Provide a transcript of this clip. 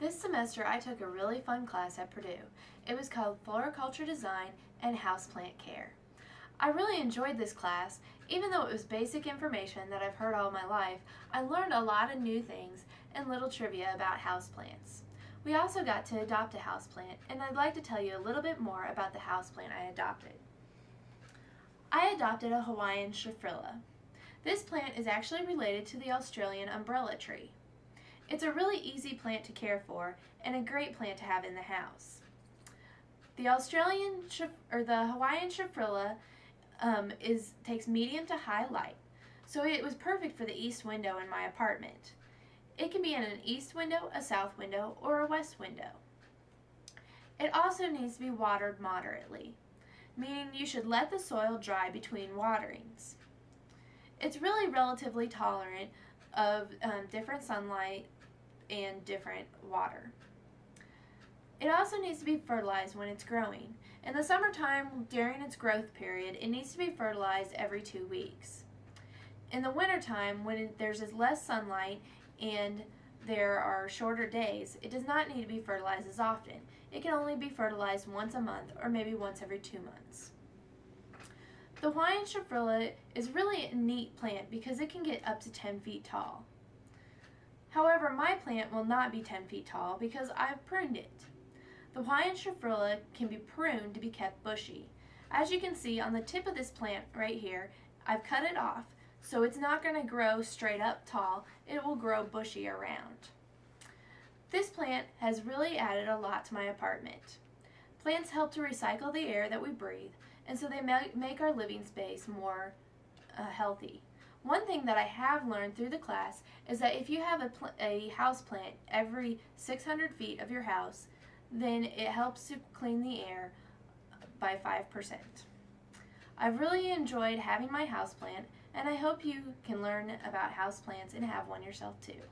This semester I took a really fun class at Purdue. It was called Floriculture Design and Houseplant Care. I really enjoyed this class. Even though it was basic information that I've heard all my life, I learned a lot of new things and little trivia about houseplants. We also got to adopt a houseplant, and I'd like to tell you a little bit more about the houseplant I adopted. I adopted a Hawaiian Schifrilla. This plant is actually related to the Australian umbrella tree. It's a really easy plant to care for and a great plant to have in the house. The Hawaiian Schifrilla takes medium to high light, so it was perfect for the east window in my apartment. It can be in an east window, a south window, or a west window. It also needs to be watered moderately, meaning you should let the soil dry between waterings. It's really relatively tolerant of different sunlight and different water. It also needs to be fertilized when it's growing. In the summertime, during its growth period, it needs to be fertilized every 2 weeks. In the wintertime, when there's less sunlight and there are shorter days, it does not need to be fertilized as often. It can only be fertilized once a month or maybe once every 2 months. The Hawaiian Schifrilla is really a neat plant because it can get up to 10 feet tall. However, my plant will not be 10 feet tall because I've pruned it. The Hawaiian Schifrilla can be pruned to be kept bushy. As you can see on the tip of this plant right here, I've cut it off, so it's not going to grow straight up tall, it will grow bushy around. This plant has really added a lot to my apartment. Plants help to recycle the air that we breathe, and so they make our living space more healthy. One thing that I have learned through the class is that if you have a house plant every 600 feet of your house, then it helps to clean the air by 5%. I've really enjoyed having my houseplant, and I hope you can learn about houseplants and have one yourself too.